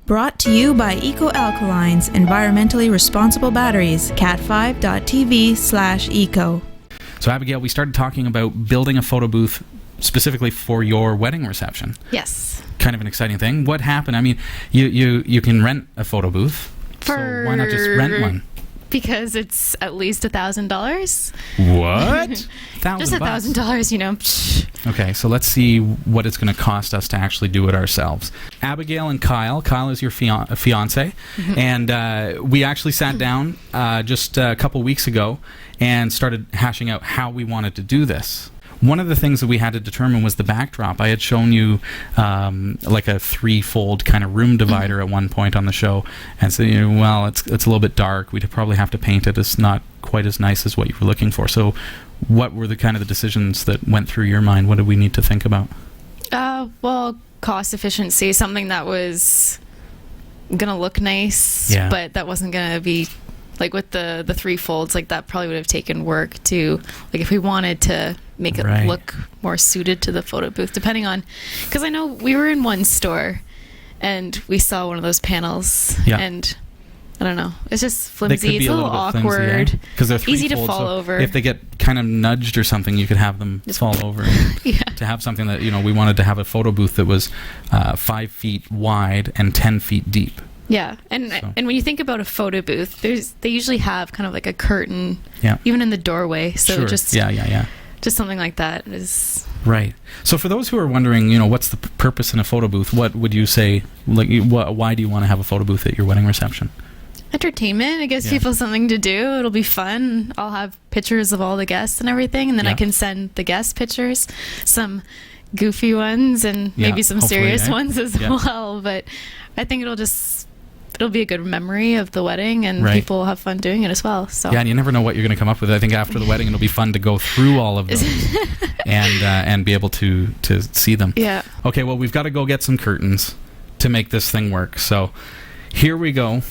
Brought to you by Eco Alkalines, environmentally responsible batteries, cat5.tv/eco. So Abigail, we started talking about building a photo booth specifically for your wedding reception. Yes. Kind of an exciting thing. What happened? I mean, you can rent a photo booth. So why not just rent one? Because it's at least $1,000. What? Just $1,000, you know. Okay, so let's see what it's going to cost us to actually do it ourselves. Abigail and Kyle. Kyle is your fiance, and we actually sat down just a couple weeks ago and started hashing out how we wanted to do this. One of the things that we had to determine was the backdrop. I had shown you like a threefold kind of room divider at one point on the show, and so well, it's a little bit dark. We'd probably have to paint it. It's not quite as nice as what you were looking for. So, what were the kind of the decisions that went through your mind? What did we need to think about? Well, cost efficiency, something that was gonna look nice, but that wasn't gonna be. Like with the three folds, like that probably would have taken work to, like if we wanted to make it look more suited to the photo booth, depending on, because I know we were in one store and we saw one of those panels and I don't know, it's just flimsy, it's a little awkward, because they're easy to folds, fall so over. If they get kind of nudged or something, you could have them fall over. To have something that, we wanted to have a photo booth that was 5 feet wide and 10 feet deep. Yeah, and when you think about a photo booth, they usually have kind of like a curtain, even in the doorway. So just something like that is right. So for those who are wondering, what's the purpose in a photo booth? What would you say? Like, why do you want to have a photo booth at your wedding reception? Entertainment. It gives people something to do. It'll be fun. I'll have pictures of all the guests and everything, and then I can send the guest pictures, some goofy ones and maybe some serious ones as well. But I think it'll be a good memory of the wedding, and people will have fun doing it as well. So and you never know what you're going to come up with. I think after the wedding, it'll be fun to go through all of those and be able to see them. Yeah. Okay, well, we've got to go get some curtains to make this thing work. So here we go.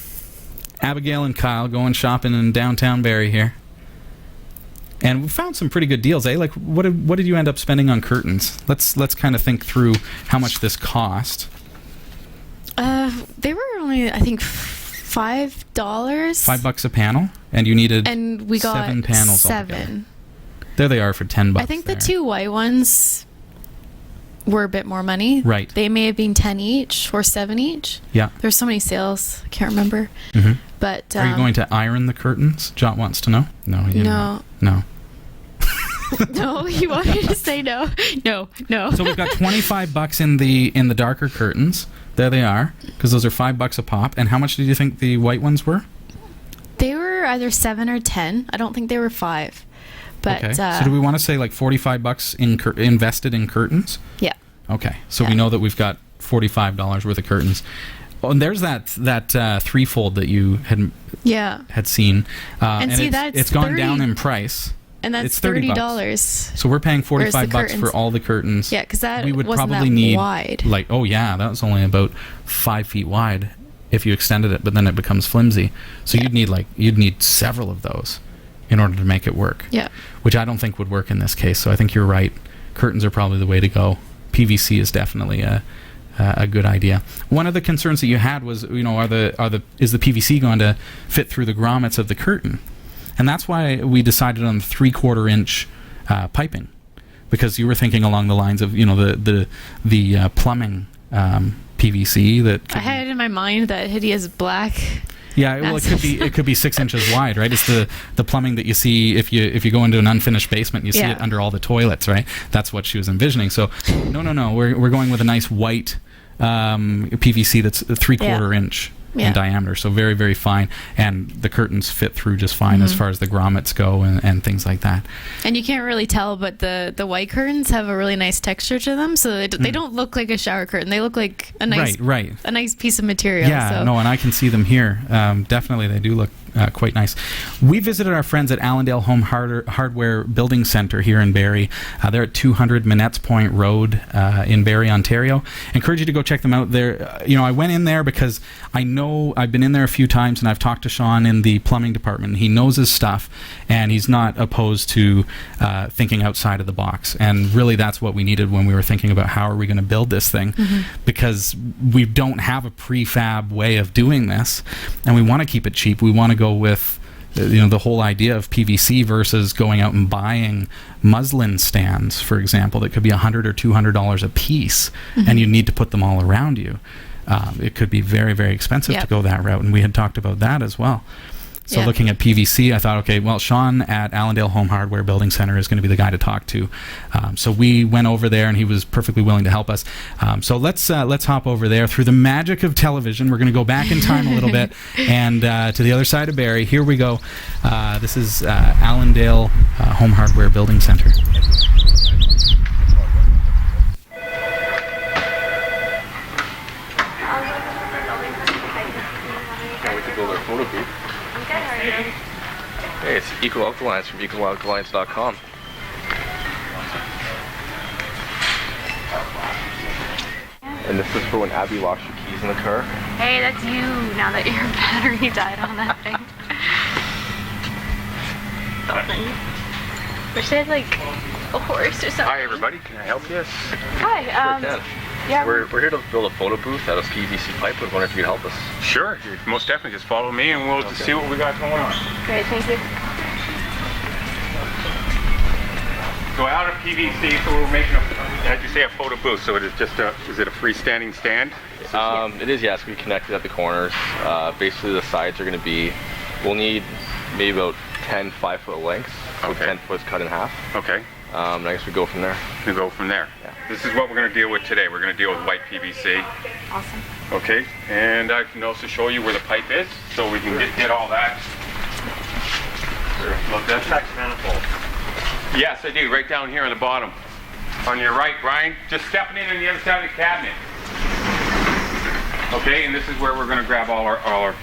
Abigail and Kyle going shopping in downtown Barrie here. And we found some pretty good deals, eh? Like, what did you end up spending on curtains? Let's kind of think through how much this cost. They were only, I think, $5. $5 a panel, and you needed and we got 7 panels. 7. Altogether. There they are for $10. I think the 2 white ones were a bit more money. Right. They may have been 10 each or 7 each. Yeah. There's so many sales, I can't remember. But are you going to iron the curtains? Jot wants to know. No. No. No, you want me to say no? No. So we've got $25 in the darker curtains. There they are, because those are $5 a pop. And how much did you think the white ones were? They were either 7 or 10. I don't think they were 5. But okay. So do we want to say like $45 invested in curtains? Yeah. Okay. So we know that we've got $45 worth of curtains. Oh, and there's that threefold that you had seen. And see, it's gone down in price. And that's it's $30. So we're paying $45 for all the curtains. Yeah, because that we would wasn't probably that need wide. That was only about 5 feet wide if you extended it, but then it becomes flimsy. So you'd need several of those in order to make it work. Yeah. Which I don't think would work in this case. So I think you're right. Curtains are probably the way to go. PVC is definitely a good idea. One of the concerns that you had was, is the PVC going to fit through the grommets of the curtain? And that's why we decided on the 3/4 inch piping, because you were thinking along the lines of the plumbing PVC that I had in my mind that hideous black. Yeah, well, it could be 6 inches wide, right? It's the plumbing that you see if you go into an unfinished basement, you see it under all the toilets, right? That's what she was envisioning. So no, we're going with a nice white PVC that's 3/4 inch. In diameter, so very, very fine, and the curtains fit through just fine as far as the grommets go and things like that. And you can't really tell, but the white curtains have a really nice texture to them, so they don't look like a shower curtain. They look like a nice a nice piece of material. Yeah, and I can see them here. Definitely, they do quite nice. We visited our friends at Allendale Home Hardware Building Center here in Barrie. They're at 200 Minette's Point Road in Barrie, Ontario. I encourage you to go check them out. There, I went in there because I know I've been in there a few times, and I've talked to Sean in the plumbing department. He knows his stuff, and he's not opposed to thinking outside of the box. And really, that's what we needed when we were thinking about how are we going to build this thing, because we don't have a prefab way of doing this, and we want to keep it cheap. We want to go with the whole idea of PVC versus going out and buying muslin stands, for example, that could be $100 or $200 a piece, and you need to put them all around you. It could be very, very expensive to go that route, and we had talked about that as well. So looking at PVC, I thought, okay, well, Sean at Allendale Home Hardware Building Center is going to be the guy to talk to. So we went over there, and he was perfectly willing to help us. So let's hop over there. Through the magic of television, we're going to go back in time a little bit and to the other side of Barrie. Here we go. This is Allendale Home Hardware Building Center. Can't wait to build our photo booth. Hey, it's Eco Alkalines from EcoAlkalines.com. And this is for when Abby lost your keys in the car. Hey, that's you, now that your battery died on that thing. Wish they had like a horse or something. Hi everybody, can I help you? Hi, Sure can. yeah, We're here to build a photo booth out of PVC pipe. I was wondering if you could help us. Sure, you most definitely just follow me and we'll just see what we got going on. great, thank you. So out of PVC, so we're making how'd you say, a photo booth? So it is just is it a freestanding stand? It is, yes. We connected at the corners. Basically, the sides are going to be, we'll need maybe about 10 5-foot lengths. So Okay. 10 foot's cut in half. Okay, And I guess we go from there. we go from there. Yeah. This is what we're going to deal with today. We're going to deal with white PVC. Awesome. Okay, and I can also show you where the pipe is, so we can get all that. Look, that's manifold. Yes, I do, right down here on the bottom. On your right, Brian, just stepping in on the other side of the cabinet. Okay, and this is where we're going to grab all our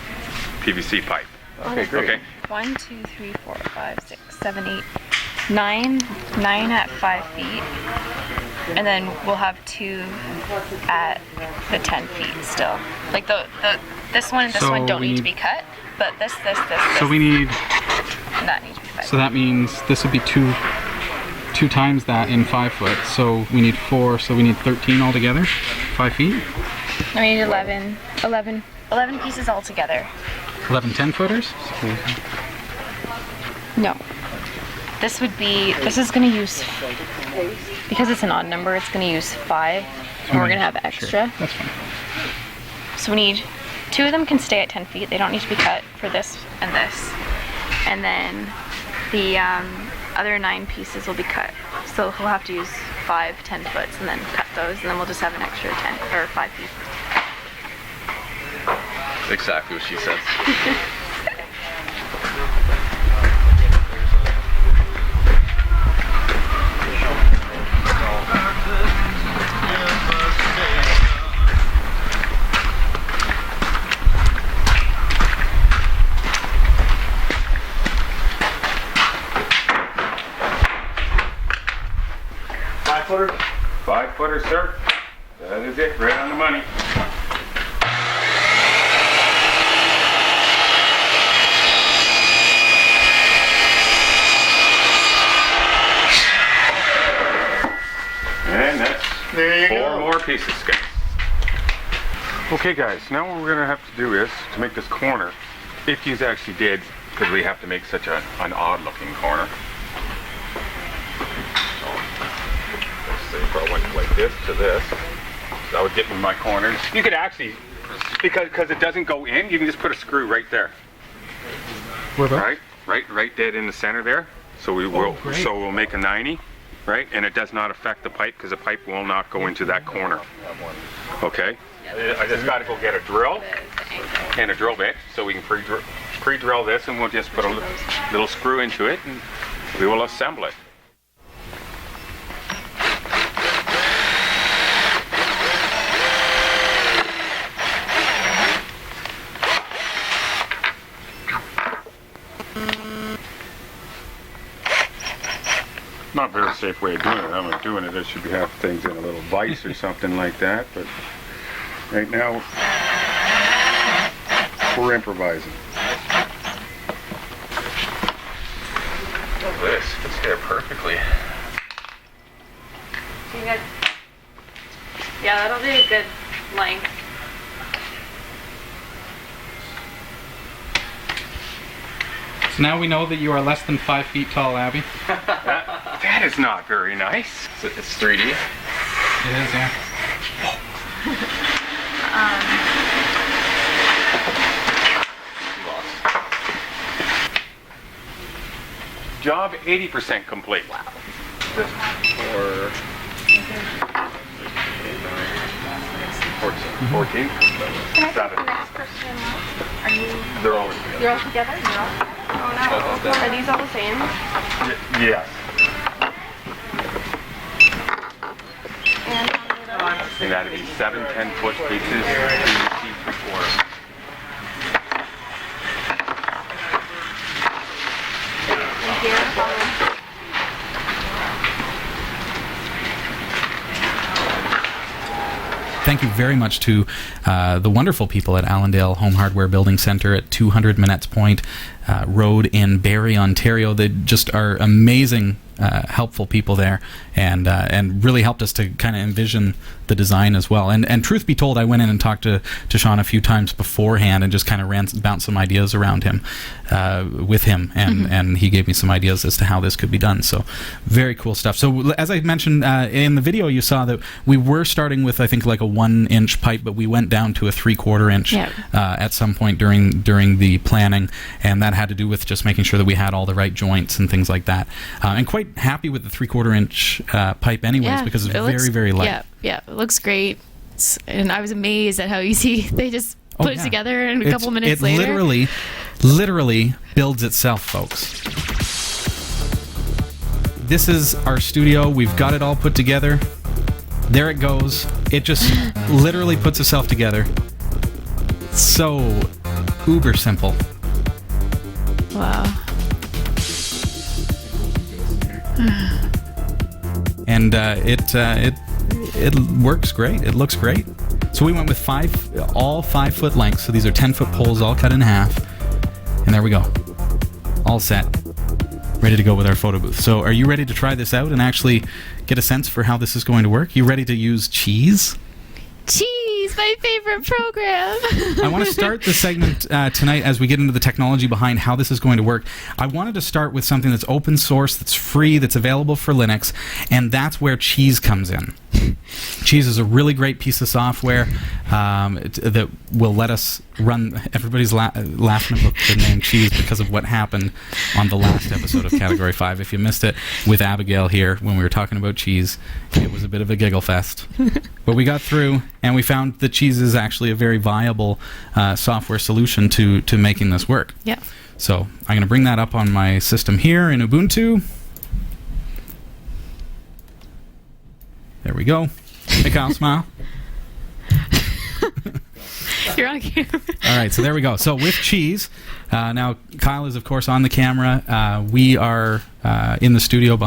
PVC pipe. Okay, great. Okay, 1, 2, 3, 4, 5, 6, 7, 8, 9 at 5 feet. And then we'll have 2 at the 10 feet still. Like this one and this So one don't we need to need- be cut, but this, So we need, and that needs to be cut. so that means this would be two times that in 5 foot. So we need 4, so we need 13 altogether, 5 feet. I need 11 pieces all together. 11 10-footers. No. This is going to use, because it's an odd number, it's going to use 5, and we're going to have extra. That's fine. So we need, 2 of them can stay at 10 feet. They don't need to be cut for this and this. And then the other 9 pieces will be cut. So we'll have to use 5 10-foots and then cut those, and then we'll just have an extra 10 or 5 pieces. Exactly what she said. Five footer, sir. That is it, right on the money. And that's there you 4 go. More pieces, guys. Okay, guys. Now what we're gonna have to do is to make this corner. If you actually did, because we have to make such an odd-looking corner. Let's say if I went like this to this, that would get me my corners. You could actually, because it doesn't go in, you can just put a screw right there. Where about? Right dead in the center there. So we'll make a 90, right? And it does not affect the pipe because the pipe will not go into that corner. Okay. I just got to go get a drill and a drill bit so we can pre-drill this, and we'll just put a little screw into it and we will assemble it. safe way of doing it. I'm not doing it. I should have things in a little vise or something like that. But right now, we're improvising. Look at this. Fits here perfectly. You guys, yeah, that'll be a good length. So now we know that you are less than 5 feet tall, Abby. That is not very nice. It's 3D. It is, yeah. Job 80% complete. Wow. This for 14. 14? Can I Seven. take the next person? Are you? They're all together. You're all together? You're all? Oh no. Are these all the same? Yes. And And that'd be 7 10-foot pieces, 2 feet 3/4. Thank you very much to the wonderful people at Allendale Home Hardware Building Centre at 200 Minutes Point Road in Barrie, Ontario. They just are amazing, helpful people there, and really helped us to kind of envision the design as well. And truth be told, I went in and talked to Sean a few times beforehand and just kind of bounced some ideas around him, with him, and he gave me some ideas as to how this could be done. So very cool stuff. So as I mentioned in the video, you saw that we were starting with, I think, like a 1-inch pipe, but we went down to a 3/4 inch at some point during the planning, and that had to do with just making sure that we had all the right joints and things like that. And quite happy with the 3/4 inch pipe anyways, because it's very, very light. Yeah, it looks great. And I was amazed at how easy they just put it together in a couple minutes later. It literally builds itself, folks. This is our studio. We've got it all put together. There it goes. It just literally puts itself together. So uber simple. Wow. And it works great. It looks great. So we went with all 5 foot lengths. So these are 10-foot poles all cut in half. And there we go. All set. Ready to go with our photo booth. So are you ready to try this out and actually get a sense for how this is going to work? You ready to use cheese? Cheese, my favorite program. I want to start the segment tonight as we get into the technology behind how this is going to work. I wanted to start with something that's open source, that's free, that's available for Linux, and that's where Cheese comes in. Cheese is a really great piece of software that will let us run. Everybody's laughing about the name Cheese because of what happened on the last episode of Category 5. If you missed it with Abigail here when we were talking about cheese, it was a bit of a giggle fest. But we got through, and we found that Cheese is actually a very viable software solution to making this work. Yeah. So I'm going to bring that up on my system here in Ubuntu. There we go. Hey, Kyle, smile. You're on camera. All right, so there we go. So with Cheese, now Kyle is, of course, on the camera. We are in the studio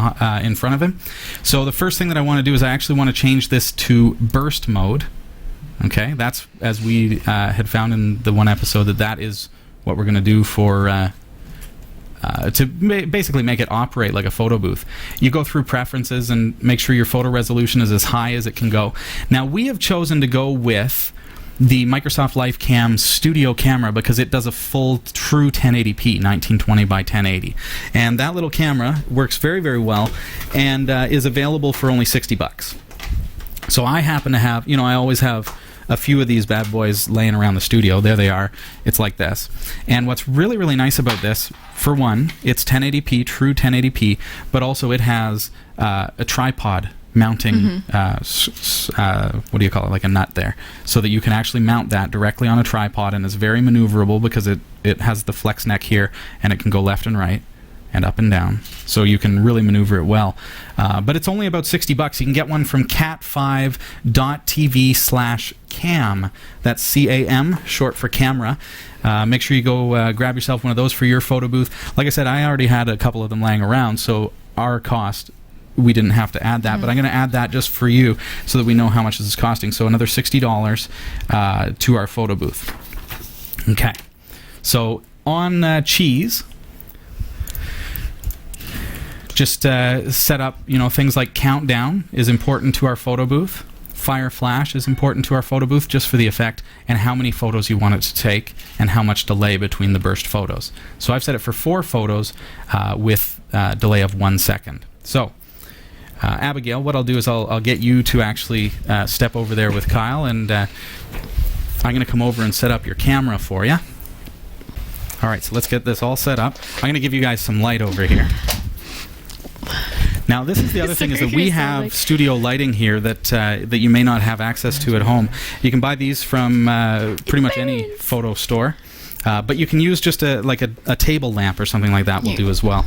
in front of him. So the first thing that I want to do is I actually want to change this to burst mode. Okay, that's, as we had found in the one episode, that is what we're going to do for... to basically make it operate like a photo booth. You go through preferences and make sure your photo resolution is as high as it can go. Now, we have chosen to go with the Microsoft LifeCam Studio camera because it does a full true 1080p, 1920 by 1080. And that little camera works very, very well and is available for only $60. So I happen to have, I always have a few of these bad boys laying around the studio. There they are. It's like this. And what's really, really nice about this, for one, it's 1080p, true 1080p, but also it has a tripod mounting, what do you call it, like a nut there, so that you can actually mount that directly on a tripod, and it's very maneuverable because it has the flex neck here, and it can go left and right and up and down, so you can really maneuver it well. But it's only about $60. You can get one from cat5.tv/cam. That's C-A-M, short for camera. Make sure you go grab yourself one of those for your photo booth. Like I said, I already had a couple of them laying around, so our cost we didn't have to add that, but I'm going to add that just for you so that we know how much this is costing. So another $60 to our photo booth. Okay. So on cheese, just set up, things like countdown is important to our photo booth. Fire flash is important to our photo booth just for the effect, and how many photos you want it to take and how much delay between the burst photos. So I've set it for 4 photos with delay of 1 second. So Abigail, what I'll do is I'll get you to actually step over there with Kyle, and I'm going to come over and set up your camera for you. All right, so let's get this all set up. I'm going to give you guys some light over here. Now, this is the other thing, is that we have studio lighting here that you may not have access to at home. You can buy these from pretty much any photo store, but you can use just a table lamp or something like that will do as well.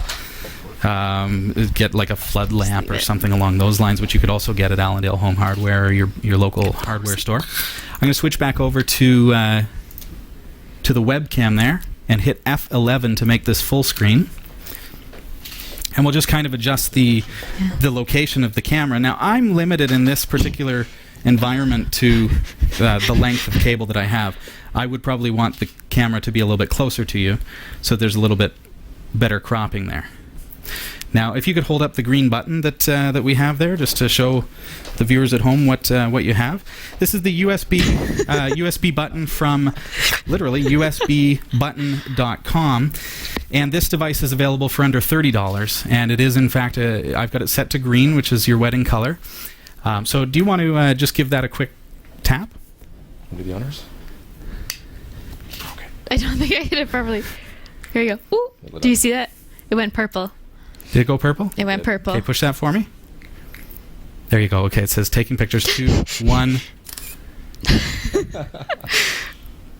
Get like a flood lamp or something along those lines, which you could also get at Allendale Home Hardware or your local hardware store. I'm going to switch back over to the webcam there and hit F11 to make this full screen. And we'll just kind of adjust the location of the camera. Now, I'm limited in this particular environment to the length of cable that I have. I would probably want the camera to be a little bit closer to you, so there's a little bit better cropping there. Now, if you could hold up the green button that we have there, just to show the viewers at home what you have. This is the USB button from literally usbbutton.com, and this device is available for under $30. And it is, in fact, I've got it set to green, which is your wedding color. So, do you want to just give that a quick tap? Do the honors. Okay. I don't think I hit it properly. Here we go. Ooh, do you see that? It went purple. Did it go purple? It went purple. Okay, push that for me. There you go. Okay, it says taking pictures 2, 1.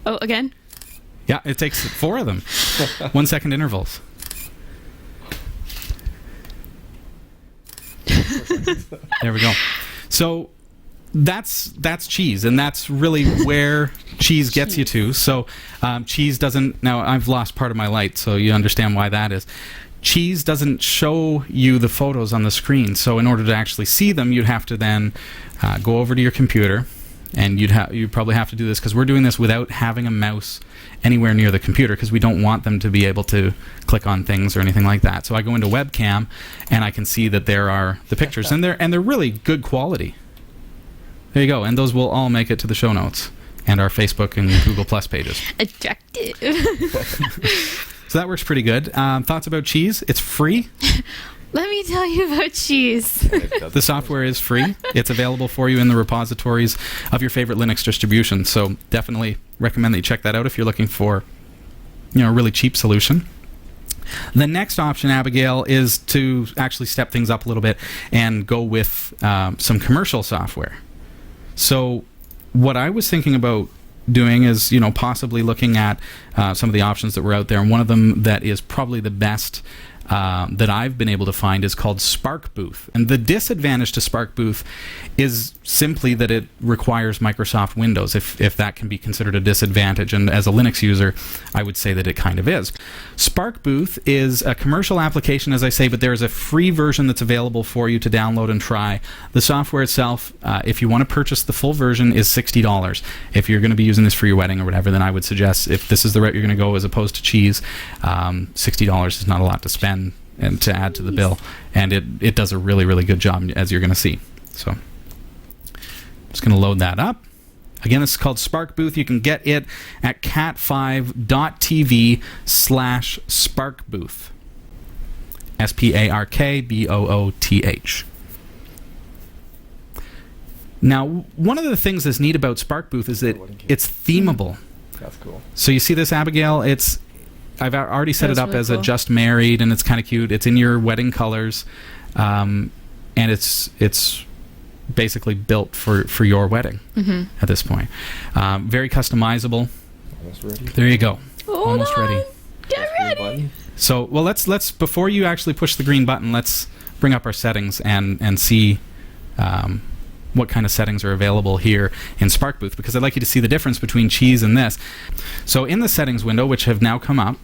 Oh, again? Yeah, it takes 4 of them. 1 second intervals. There we go. So that's cheese, and that's really where cheese gets you to. So cheese doesn't... Now, I've lost part of my light, so you understand why that is. Cheese doesn't show you the photos on the screen, so in order to actually see them, you'd have to then go over to your computer, and you'd probably have to do this, because we're doing this without having a mouse anywhere near the computer, because we don't want them to be able to click on things or anything like that. So I go into webcam, and I can see that there are the pictures, and they're really good quality. There you go, and those will all make it to the show notes and our Facebook and Google Plus pages. Attractive. So that works pretty good. Thoughts about cheese? It's free. Let me tell you about cheese. The software is free. It's available for you in the repositories of your favorite Linux distribution. So definitely recommend that you check that out if you're looking for, a really cheap solution. The next option, Abigail, is to actually step things up a little bit and go with some commercial software. So what I was thinking about doing is, possibly looking at some of the options that were out there, and one of them that is probably the best that I've been able to find is called Spark Booth. And the disadvantage to Spark Booth is simply that it requires Microsoft Windows, if that can be considered a disadvantage. And as a Linux user, I would say that it kind of is. Spark Booth is a commercial application, as I say, but there is a free version that's available for you to download and try. The software itself, if you want to purchase the full version, is $60. If you're going to be using this for your wedding or whatever, then I would suggest, if this is the route you're going to go as opposed to cheese, $60 is not a lot to spend and to add to the bill, and it does a really, really good job, as you're going to see. So I'm just going to load that up. Again, this is called Spark Booth. You can get it at cat5.tv/sparkbooth. SPARKBOOTH. Now, one of the things that's neat about Spark Booth is that it's themable. That's cool. So you see this, Abigail? I've already set it up really as cool. a just married, and it's kind of cute. It's in your wedding colors, and it's basically built for your wedding at this point. Very customizable. Almost ready. There you go. Hold Almost on. ready. Get ready. So, well, let's before you actually push the green button, let's bring up our settings and see what kind of settings are available here in Spark Booth, because I'd like you to see the difference between cheese and this. So in the settings window, which have now come up,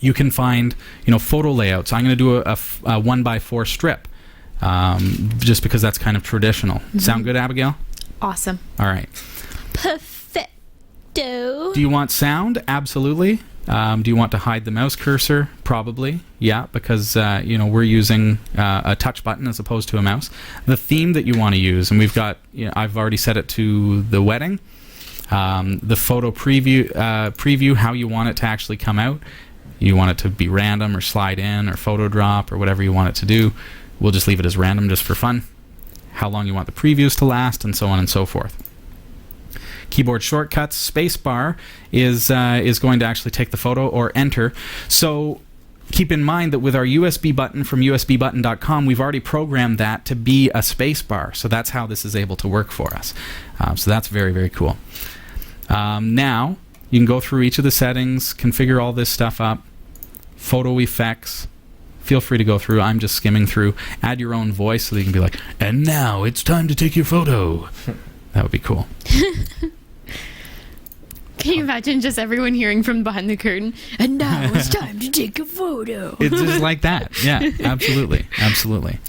you can find photo layouts. I'm going to do a 1x4 strip. just because that's kind of traditional. Sound good, Abigail? Awesome. All right. Perfecto. Do you want sound? Absolutely. Do you want to hide the mouse cursor? Probably. Yeah, because we're using a touch button as opposed to a mouse. The theme that you want to use, and we've got, I've already set it to the wedding. The photo preview, how you want it to actually come out. You want it to be random or slide in or photo drop or whatever you want it to do. We'll just leave it as random just for fun. How long you want the previews to last, and so on and so forth. Keyboard shortcuts, spacebar is going to actually take the photo or enter. So keep in mind that with our USB button from usbbutton.com, we've already programmed that to be a spacebar. So that's how this is able to work for us. So that's very, very cool. Now, you can go through each of the settings, configure all this stuff up, photo effects. Feel free to go through. I'm just skimming through. Add your own voice so that you can be like, and now it's time to take your photo. That would be cool. Can you imagine just everyone hearing from behind the curtain? And now it's time to take a photo. It's just like that. Yeah, absolutely. Absolutely.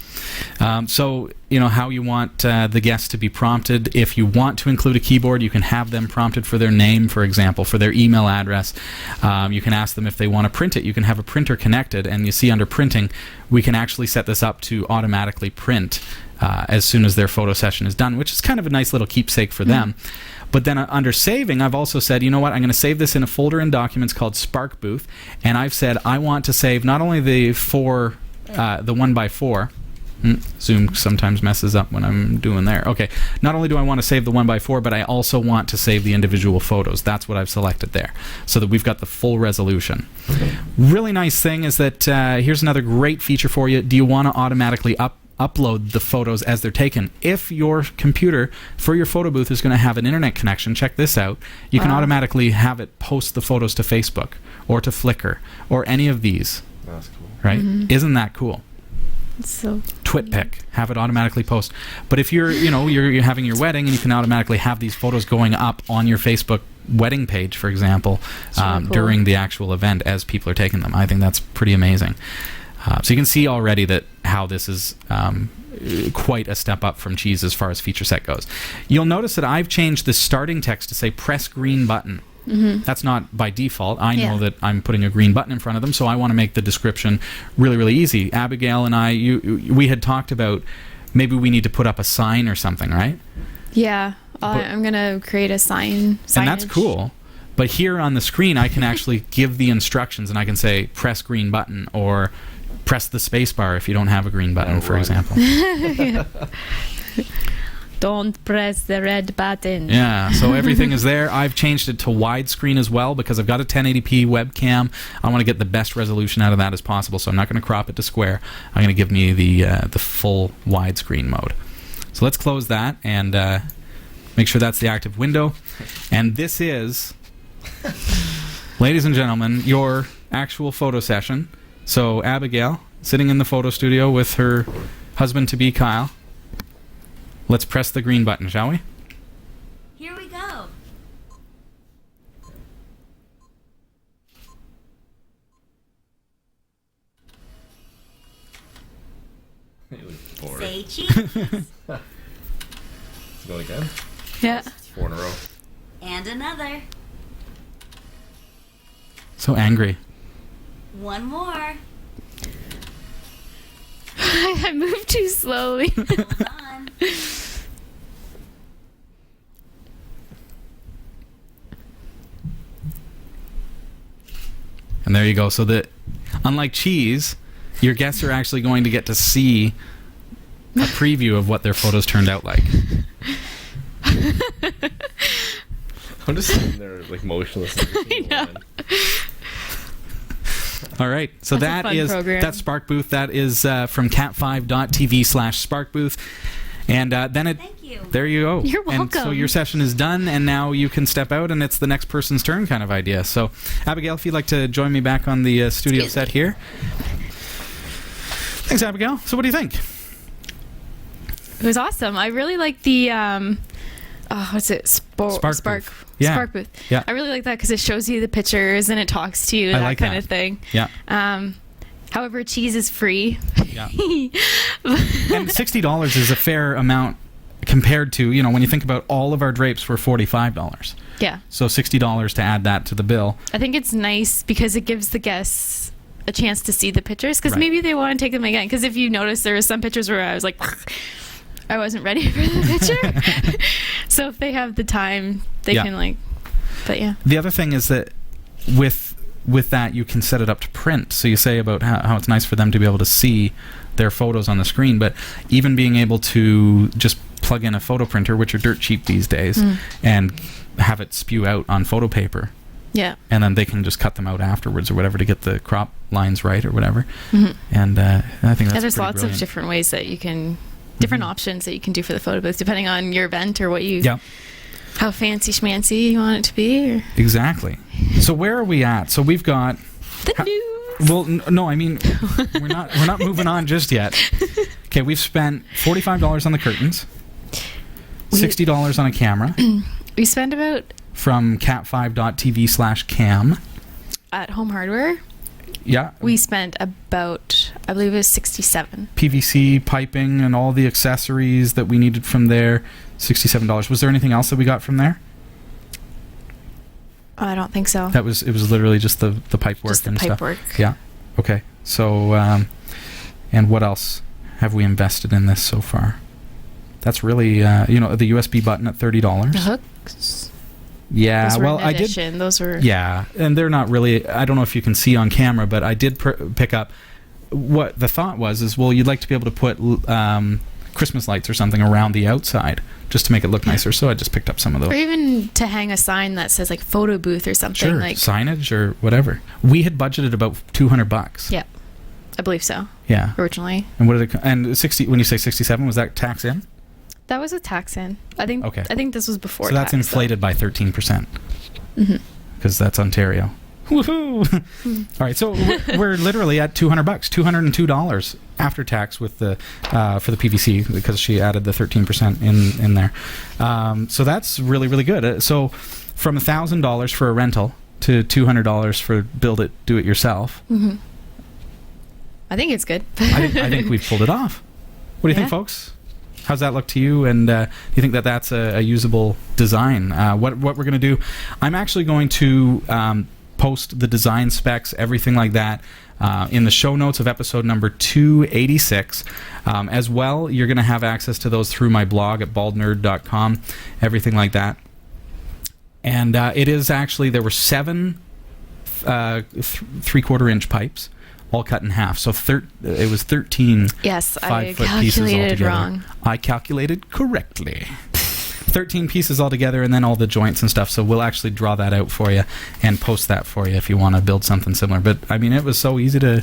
So, how you want the guests to be prompted. If you want to include a keyboard, you can have them prompted for their name, for example, for their email address. You can ask them if they want to print it. You can have a printer connected, and you see under printing, we can actually set this up to automatically print as soon as their photo session is done, which is kind of a nice little keepsake for them. But then under saving, I've also said, you know what, I'm going to save this in a folder in documents called Spark Booth, and I've said I want to save not only the 1x4. Zoom sometimes messes up when I'm doing there. Okay, not only do I want to save the 1x4, but I also want to save the individual photos. That's what I've selected there, so that we've got the full resolution. Really nice thing is that here's another great feature for you. Do you want to automatically upload the photos as they're taken? If your computer for your photo booth is going to have an internet connection, check this out. You can automatically have it post the photos to Facebook or to Flickr or any of these. That's cool. Right? Isn't that cool? So TwitPic, have it automatically post. But if you're having your wedding and you can automatically have these photos going up on your Facebook wedding page, for example, cool. during the actual event as people are taking them. I think that's pretty amazing. So you can see already that how this is quite a step up from Cheese as far as feature set goes. You'll notice that I've changed the starting text to say press green button. That's not by default. I know that I'm putting a green button in front of them, so I want to make the description really, really easy. Abigail and I, we had talked about maybe we need to put up a sign or something, right? Yeah, I'm going to create a signage. And that's cool. But here on the screen, I can actually give the instructions, and I can say press green button or press the space bar if you don't have a green button, for example. Don't press the red button. Yeah, so everything is there. I've changed it to widescreen as well because I've got a 1080p webcam. I want to get the best resolution out of that as possible, so I'm not going to crop it to square. I'm going to give me the full widescreen mode. So let's close that and make sure that's the active window. And this is, ladies and gentlemen, your actual photo session. So Abigail, sitting in the photo studio with her husband-to-be, Kyle. Let's press the green button, shall we? Here we go. Say cheese. Let's go again. Yeah. It's 4 in a row. And another. So angry. One more. I moved too slowly. Hold on. And there you go. So that, unlike Cheese, your guests are actually going to get to see a preview of what their photos turned out like. I'm just sitting there like motionless. I know. All right, so That's a fun program. that's Spark Booth. That is from cat5.tv/sparkbooth. And then Thank you. there you go. You're And so welcome. your session is done, and now you can step out, and it's the next person's turn kind of idea. So, Abigail, if you'd like to join me back on the studio set here. Thanks, Abigail. So what do you think? It was awesome. I really like the what's it? Spark Booth. Yeah. Spark Booth. Yeah. I really like that because it shows you the pictures and it talks to you, I that like kind that. of thing. Yeah. However, cheese is free. Yeah. And $60 is a fair amount compared to, when you think about all of our drapes were $45. Yeah. So $60 to add that to the bill. I think it's nice because it gives the guests a chance to see the pictures, because Right. maybe they want to take them again. Because if you notice, there were some pictures where I was like, I wasn't ready for the picture. So if they have the time, they Yeah. can but yeah. The other thing is that with that, you can set it up to print. So you say about how it's nice for them to be able to see their photos on the screen, but even being able to just plug in a photo printer, which are dirt cheap these days, and have it spew out on photo paper. Yeah. And then they can just cut them out afterwards or whatever to get the crop lines right or whatever. And I think that's There's pretty lots brilliant. of different ways that you can, different options that you can do for the photo booth, depending on your event or what you, how fancy schmancy you want it to be. Or Exactly. So where are we at? So we've got the news. Well, no, I mean we're not moving on just yet. Okay, we've spent $45 on the curtains, $60 on a camera. We spend about from cat5.tv/cam. at Home Hardware. Yeah. We spent about, I believe it was $67. PVC piping and all the accessories that we needed from there, $67. Was there anything else that we got from there? I don't think so. It was literally just the pipe work Just the and pipe stuff. work. Yeah. Okay. So and what else have we invested in this so far? That's really the USB button at $30. The hooks. Yeah, Those were well, an I did. addition. Those were. Yeah, and they're not really. I don't know if you can see on camera, but I did pick up. What the thought was well, you'd like to be able to put Christmas lights or something around the outside just to make it look nicer. So I just picked up some of those. Or even to hang a sign that says photo booth or something. Sure, signage or whatever. We had budgeted about $200. Yeah, I believe so. Yeah, originally. And what did it? And 60. When you say 67, was that tax in? That was with tax in. I think. Okay. I think this was before. So that's tax, inflated by 13%. Because that's Ontario. Woohoo! All right, so we're literally at $200, $202 after tax with the for the PVC, because she added the 13% in there. So that's really, really good. So from $1,000 for a rental to $200 for do it yourself. I think it's good. I think we've pulled it off. What do you think, folks? How's that look to you? And do you think that that's a usable design? What we're going to do, I'm actually going to post the design specs, everything like that, in the show notes of episode number 286. As well, you're going to have access to those through my blog at baldnerd.com, everything like that. And it is actually, there were 7 3/4-inch pipes, all cut in half. So it was 13 yes, 5-foot I pieces calculated altogether. wrong. I calculated correctly. 13 pieces all together, and then all the joints and stuff. So we'll actually draw that out for you and post that for you if you want to build something similar. But I mean, it was so easy to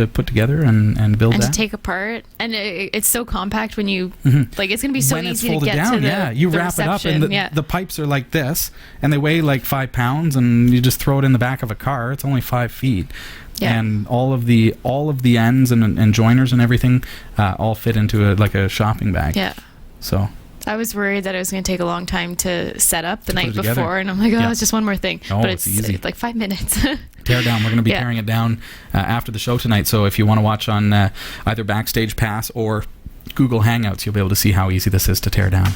put together and build and that. to take apart, and it's so compact when you it's going to be so when it's easy to folded get down, to the yeah, you the wrap it up, and reception. the pipes are like this, and they weigh like 5 pounds, and you just throw it in the back of a car. It's only 5 feet. Yeah. And all of the ends and joiners and everything all fit into a shopping bag. Yeah. So I was worried that it was going to take a long time to set up the night it together. before, and I'm like, Yeah. it's just one more thing. No, but it's easy. like 5 minutes. tear down. We're going to be Yeah. tearing it down after the show tonight. So if you want to watch on either Backstage Pass or Google Hangouts, you'll be able to see how easy this is to tear down.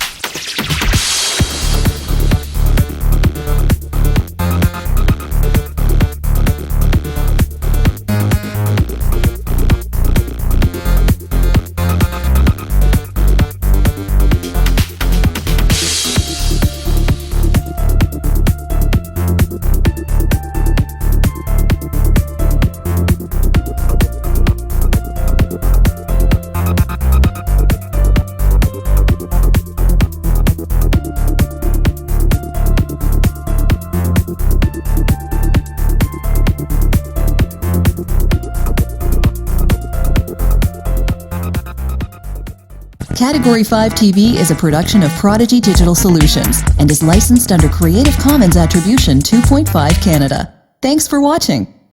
Category 5 TV is a production of Prodigy Digital Solutions and is licensed under Creative Commons Attribution 2.5 Canada. Thanks for watching.